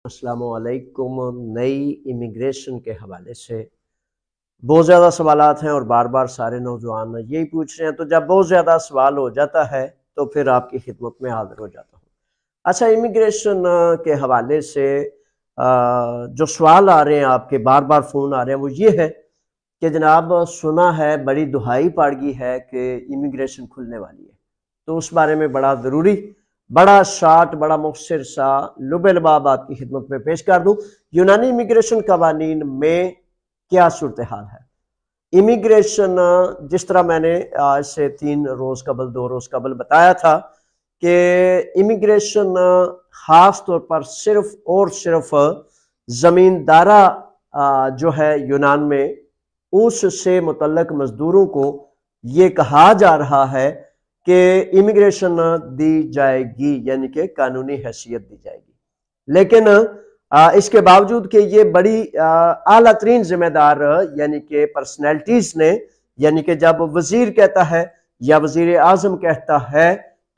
अस्सलामुअलैकुम। नई इमिग्रेशन के हवाले से बहुत ज़्यादा सवालात हैं और बार बार सारे नौजवान यही पूछ रहे हैं, तो जब बहुत ज़्यादा सवाल हो जाता है तो फिर आपकी खिदमत में हाजिर हो जाता हूँ। अच्छा, इमिग्रेशन के हवाले से जो सवाल आ रहे हैं, आपके बार बार फ़ोन आ रहे हैं, वो ये है कि जनाब सुना है, बड़ी दुहाई पड़ गई है कि इमिग्रेशन खुलने वाली है, तो उस बारे में बड़ा ज़रूरी, बड़ा शार्ट, बड़ा मुख्तसर सा लुबे लबाब आपकी खिदमत में पेश कर दूं। यूनानी इमिग्रेशन कवानीन में क्या सूरत हाल है। इमिग्रेशन, जिस तरह मैंने आज से 3 रोज़ कबल 2 रोज़ कबल बताया था कि इमिग्रेशन ख़ास तौर पर सिर्फ और सिर्फ ज़मींदारा जो है यूनान में, उससे मुतल्लक मजदूरों को ये कहा जा रहा है कि इमिग्रेशन दी जाएगी, यानी कि कानूनी हैसियत दी जाएगी। लेकिन इसके बावजूद कि ये बड़ी आला तरीन जिम्मेदार यानी कि पर्सनैलिटीज ने, यानी कि जब वजीर कहता है या वजीर आजम कहता है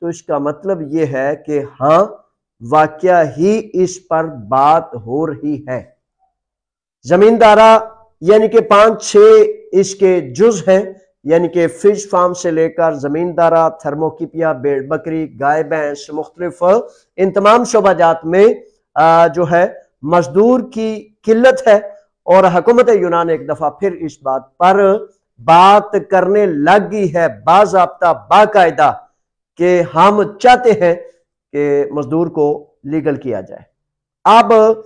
तो इसका मतलब ये है कि हाँ, वाकया ही इस पर बात हो रही है। जमींदारा यानी कि 5-6 इसके जुज हैं, यानी कि फिश फार्म से लेकर जमींदारा, थर्मोकिपिया, भेड़ बकरी, गाय भैंस, मुख्तलिफ इन तमाम शोबाजात में जो है मजदूर की किल्लत है। और हुकूमत यूनान एक दफा फिर इस बात पर बात करने लग गई है, बाज़ाब्ता बाकायदा, कि हम चाहते हैं कि मजदूर को लीगल किया जाए। अब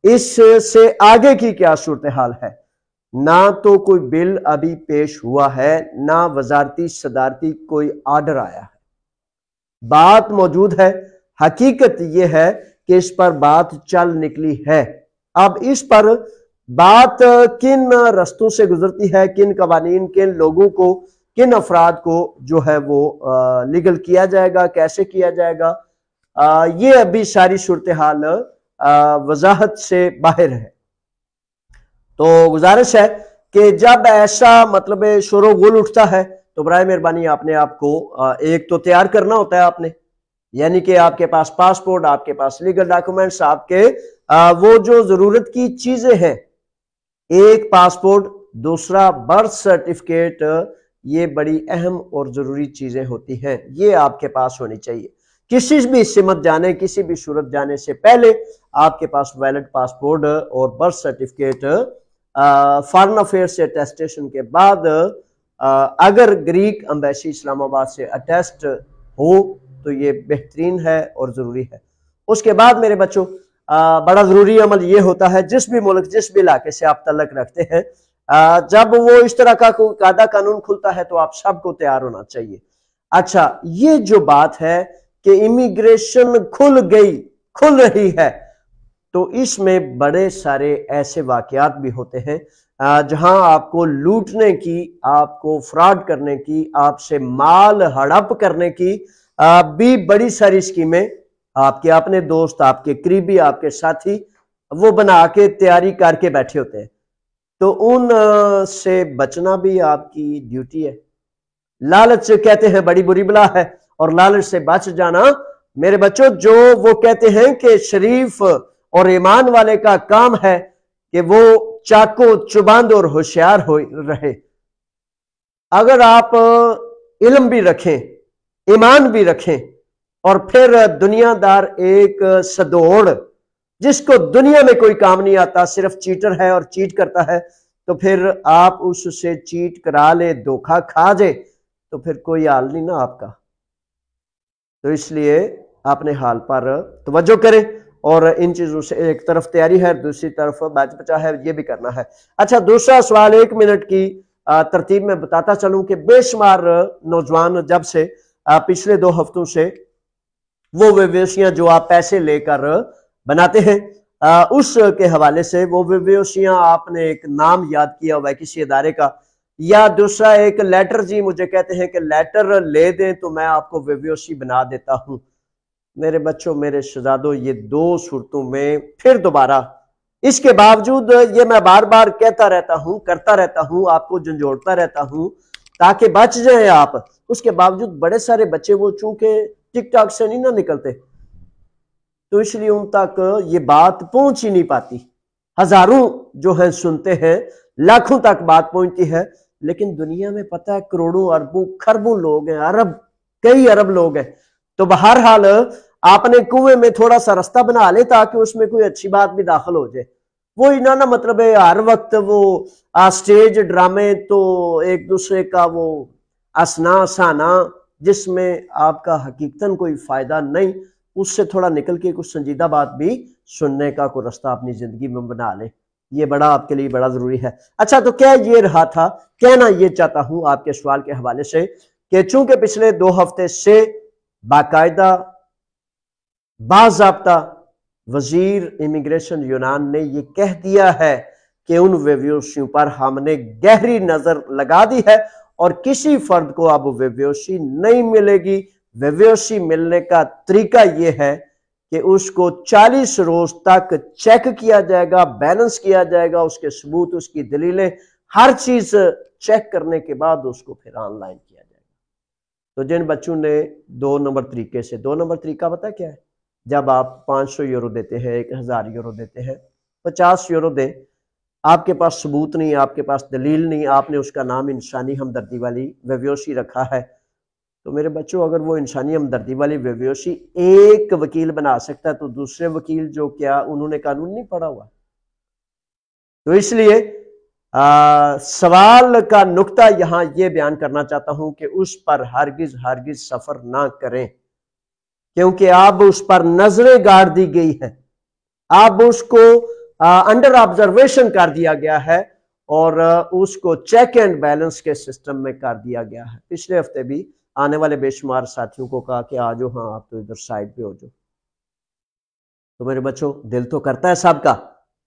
इससे आगे की क्या सूरत हाल है। ना तो कोई बिल अभी पेश हुआ है, ना वजारती सदारती कोई ऑर्डर आया है। बात मौजूद है, हकीकत यह है कि इस पर बात चल निकली है। अब इस पर बात किन रस्तों से गुजरती है, किन कवानीन, किन लोगों को, किन अफराद को जो है वो लीगल किया जाएगा, कैसे किया जाएगा, ये अभी सारी सूरत हाल वजाहत से बाहर है। तो गुजारिश है कि जब ऐसा मतलब शोर गुल उठता है तो बराए मेहरबानी आपने आपको एक तो तैयार करना होता है आपने, यानी कि आपके पास पासपोर्ट, आपके पास लीगल डॉक्यूमेंट्स, आपके वो जो जरूरत की चीजें हैं, एक पासपोर्ट, दूसरा बर्थ सर्टिफिकेट, ये बड़ी अहम और जरूरी चीजें होती हैं, ये आपके पास होनी चाहिए। किसी भी सिमत जाने, किसी भी सूरत जाने से पहले आपके पास वैलिड पासपोर्ट और बर्थ सर्टिफिकेट, फॉरेन अफेयर से अटेस्टेशन के बाद अगर ग्रीक एम्बेसी इस्लामाबाद से अटेस्ट हो तो ये बेहतरीन है और ज़रूरी है। उसके बाद मेरे बच्चों, बड़ा ज़रूरी अमल ये होता है, जिस भी मुल्क, जिस भी इलाके से आप तल्लक रखते हैं, जब वो इस तरह का कोई कायदा कानून खुलता है तो आप सबको तैयार होना चाहिए। अच्छा, ये जो बात है कि इमिग्रेशन खुल गई, खुल रही है, तो इसमें बड़े सारे ऐसे वाकयात भी होते हैं जहां आपको लूटने की, आपको फ्रॉड करने की, आपसे माल हड़प करने की भी बड़ी सारी स्कीमें आपके अपने दोस्त, आपके करीबी, आपके साथी वो बना के तैयारी करके बैठे होते हैं। तो उन से बचना भी आपकी ड्यूटी है। लालच कहते हैं बड़ी बुरी बला है, और लालच से बच जाना मेरे बच्चों, जो वो कहते हैं कि शरीफ और ईमान वाले का काम है कि वो चाको चुबंद और होशियार हो रहे। अगर आप इल्म भी रखें, ईमान भी रखें, और फिर दुनियादार एक सदोड़ जिसको दुनिया में कोई काम नहीं आता, सिर्फ चीटर है और चीट करता है, तो फिर आप उससे चीट करा ले, धोखा खा जाए, तो फिर कोई हाल नहीं ना आपका। तो इसलिए अपने हाल पर तवज्जो करें, और इन चीजों से एक तरफ तैयारी है, दूसरी तरफ बच बचा है, ये भी करना है। अच्छा, दूसरा सवाल 1 मिनट की तरतीब में बताता चलूं कि बेशुमार नौजवान जब से पिछले 2 हफ्तों से वो वेबसाइटियां जो आप पैसे लेकर बनाते हैं, उसके हवाले से वो वेबसाइटियां, आपने एक नाम याद किया हुआ है किसी इदारे का, या दूसरा एक लेटर, जी मुझे कहते हैं कि लेटर ले दें तो मैं आपको वेबसाइट बना देता हूं। मेरे बच्चों, मेरे शहजादों, ये 2 सूरतों में फिर दोबारा, इसके बावजूद ये मैं बार बार कहता रहता हूं, करता रहता हूं, आपको झंझोड़ता रहता हूं ताकि बच जाए आप, उसके बावजूद बड़े सारे बच्चे वो चूंकि टिकटॉक से नहीं ना निकलते, तो इसलिए उन तक ये बात पहुंच ही नहीं पाती। हजारों जो है सुनते हैं, लाखों तक बात पहुंचती है, लेकिन दुनिया में पता है करोड़ों अरबों खरबों लोग हैं, कई अरब लोग हैं। तो बहरहाल आपने कुएं में थोड़ा सा रास्ता बना ले ताकि उसमें कोई अच्छी बात भी दाखिल हो जाए। वो इना ना मतलब है हर वक्त वो स्टेज ड्रामे तो एक दूसरे का वो असना साना जिसमें आपका हकीकतन कोई फायदा नहीं, उससे थोड़ा निकल के कुछ संजीदा बात भी सुनने का कोई रास्ता अपनी जिंदगी में बना ले। ये बड़ा आपके लिए बड़ा जरूरी है। अच्छा, तो क्या ये रहा था, कहना ये चाहता हूं आपके सवाल के हवाले से कि चूंकि पिछले 2 हफ्ते से बाकायदा बाज़ाब्ता वजीर इमिग्रेशन यूनान ने ये कह दिया है कि उन वेव्योसियों पर हमने गहरी नजर लगा दी है और किसी फर्द को अब वेव्योसी नहीं मिलेगी। वेव्योसी मिलने का तरीका यह है कि उसको 40 रोज तक चेक किया जाएगा, बैलेंस किया जाएगा, उसके सबूत, उसकी दलीलें, हर चीज चेक करने के बाद उसको फिर ऑनलाइन किया जाएगा। तो जिन बच्चों ने 2 नंबर तरीके से, 2 नंबर तरीका पता क्या है, जब आप 500 यूरो देते हैं, 1000 यूरो देते हैं, 50 यूरो दें, आपके पास सबूत नहीं, आपके पास दलील नहीं, आपने उसका नाम इंसानी हमदर्दी वाली वेव्योसी रखा है, तो मेरे बच्चों अगर वो इंसानी हमदर्दी वाली वेव्योसी एक वकील बना सकता है तो दूसरे वकील जो क्या उन्होंने कानून नहीं पढ़ा हुआ। तो इसलिए सवाल का नुक्ता यहां ये बयान करना चाहता हूं कि उस पर हरगिज हरगिज सफर ना करें, क्योंकि अब उस पर नजरें गाड़ दी गई है, अब उसको अंडर ऑब्जर्वेशन कर दिया गया है और उसको चेक एंड बैलेंस के सिस्टम में कर दिया गया है। पिछले हफ्ते भी आने वाले बेशुमार साथियों को कहा कि आ जाओ, हाँ आप तो इधर साइड पे हो जाओ। तो मेरे बच्चों, दिल तो करता है सबका,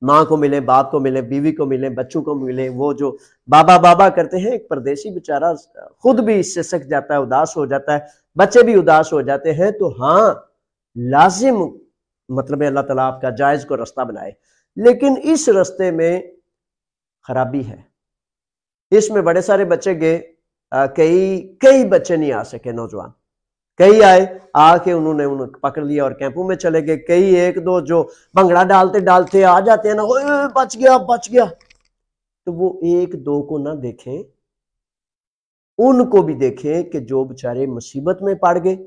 माँ को मिले, बाप को मिले, बीवी को मिले, बच्चों को मिले, वो जो बाबा बाबा करते हैं, एक परदेसी बेचारा खुद भी इससे सक जाता है, उदास हो जाता है, बच्चे भी उदास हो जाते हैं। तो हाँ, लाजिम मतलब अल्लाह ताला आपका जायज को रास्ता बनाए, लेकिन इस रास्ते में खराबी है। इसमें बड़े सारे बच्चे गए, कई बच्चे नहीं आ सके, नौजवान कई आए, आके उन्होंने उन्हें पकड़ लिया और कैंपों में चले गए। कई 1-2 जो भंगड़ा डालते डालते आ जाते हैं ना, बच गया बच गया, तो वो 1-2 को ना देखें, उनको भी देखें कि जो बेचारे मुसीबत में पड़ गए,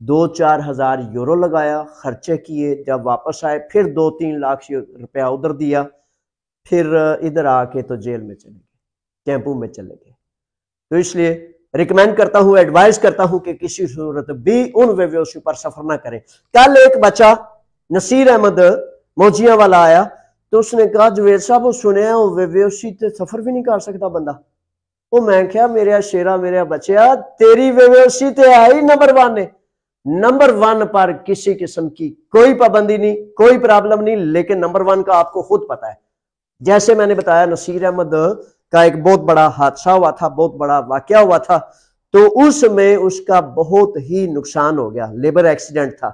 2-4 हजार यूरो लगाया, खर्चे किए, जब वापस आए फिर 2-3 लाख रुपया उधर दिया, फिर इधर आके तो जेल में चले गए, कैंपों में चले गए। तो इसलिए रिकमेंड करता हूं, एडवाइस करता हूं कि किसी सूरत भी उन वेव्योसियों पर सफर ना करें। कल एक बच्चा नसीर अहमद मौजिया वाला आया, तो उसने कहा जवेद साहब वो सुने वो वेव्योसी ते सफर भी नहीं कर सकता बंदा। वो मैं क्या मेरा शेरा, मेरा बच्चा, तेरी वेव्योसी ते आई नंबर 1 है, नंबर 1 पर किसी किस्म की कोई पाबंदी नहीं, कोई प्रॉब्लम नहीं, लेकिन नंबर 1 का आपको खुद पता है। जैसे मैंने बताया, नसीर अहमद का एक बहुत बड़ा हादसा हुआ था, बहुत बड़ा वाकया हुआ था, तो उसमें उसका बहुत ही नुकसान हो गया, लेबर एक्सीडेंट था,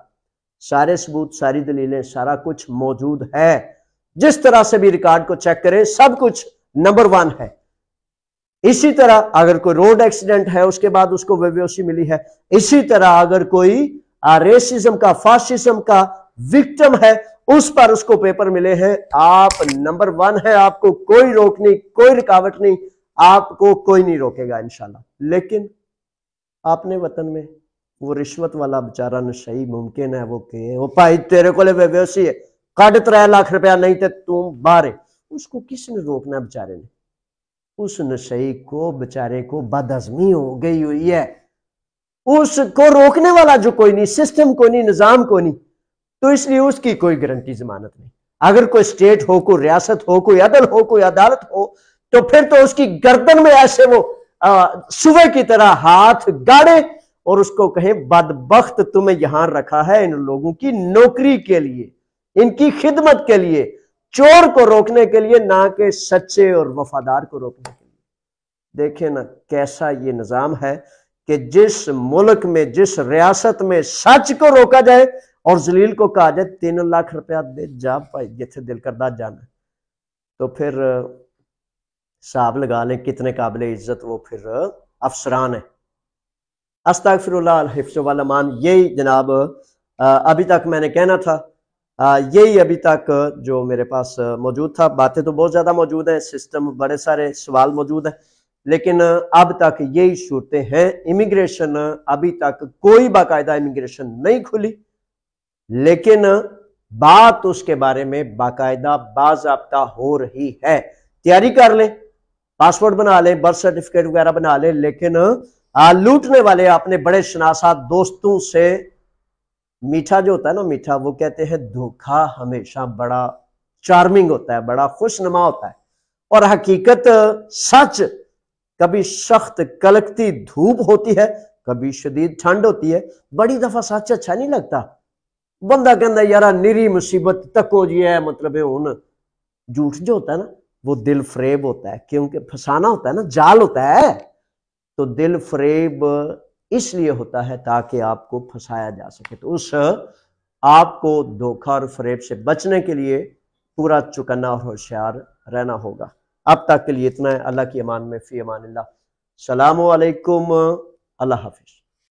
सारे सबूत, सारी दलीलें, सारा कुछ मौजूद है। जिस तरह से भी रिकॉर्ड को चेक करें, सब कुछ नंबर 1 है। इसी तरह अगर कोई रोड एक्सीडेंट है, उसके बाद उसको वेव्योसी मिली है। इसी तरह अगर कोई रेसिज्म का, फासिज्म का विक्टिम है, उस पर उसको पेपर मिले हैं, आप नंबर 1 है, आपको कोई रोक नहीं, कोई रुकावट नहीं, आपको कोई नहीं रोकेगा इंशाल्लाह। लेकिन अपने वतन में वो रिश्वत वाला बेचारा नशई मुमकिन है, वो भाई तेरे को वेव्योसी है, काट 3 लाख रुपया नहीं तो तू बाहर है, उसको किसने रोकना बेचारे ने? उस नशई को बेचारे को बदहजमी हो गई हुई है, उसको रोकने वाला जो कोई नहीं, सिस्टम को नहीं, निजाम को नहीं, तो इसलिए उसकी कोई गारंटी जमानत नहीं। अगर कोई स्टेट हो, कोई रियासत हो, कोई अदल हो, कोई अदालत हो, तो फिर तो उसकी गर्दन में ऐसे वो सुबह की तरह हाथ गाड़े और उसको कहे बदबख्त तुम्हें यहां रखा है इन लोगों की नौकरी के लिए, इनकी खिदमत के लिए, चोर को रोकने के लिए, ना कि सच्चे और वफादार को रोकने के लिए। देखें ना कैसा ये निजाम है कि जिस मुल्क में, जिस रियासत में सच को रोका जाए और जलील को कहा जाए 3 लाख रुपया दे जा भाई जिथे दिल करदा जाना, तो फिर हिसाब लगा लें कितने काबिल इज्जत वो फिर अफसरान है। अस्तगफिरुल्लाह हिफ्ज़ वल अमान। यही जनाब अभी तक मैंने कहना था, यही अभी तक जो मेरे पास मौजूद था। बातें तो बहुत ज़्यादा मौजूद हैं, सिस्टम बड़े सारे सवाल मौजूद हैं, लेकिन अब तक यही सूरतें हैं। इमिग्रेशन अभी तक कोई बाकायदा इमिग्रेशन नहीं खुली, लेकिन बात उसके बारे में बाकायदा बाज़ाब्ता हो रही है। तैयारी कर ले, पासपोर्ट बना ले, बर्थ सर्टिफिकेट वगैरह बना ले, लेकिन लूटने वाले अपने बड़े शनासा दोस्तों से, मीठा जो होता है ना मीठा, वो कहते हैं धोखा हमेशा बड़ा चार्मिंग होता है, बड़ा खुशनुमा होता है। और हकीकत सच कभी सख्त कलकती धूप होती है, कभी शदीद ठंड होती है। बड़ी दफा सच अच्छा नहीं लगता। बंदा कहता यार निरी मुसीबत तक हो जी है, मतलब हूं झूठ जो होता है ना वो दिल फरेब होता है, क्योंकि फसाना होता है ना, जाल होता है। तो दिल फरेब इसलिए होता है ताकि आपको फंसाया जा सके। तो उस आपको धोखा और फरेब से बचने के लिए पूरा चौकन्ना और होशियार रहना होगा। अब तक के लिए इतना है। अल्लाह की अमान में, फी अमानिल्लाह। सलामु अलैकुम, अल्लाह हाफिज।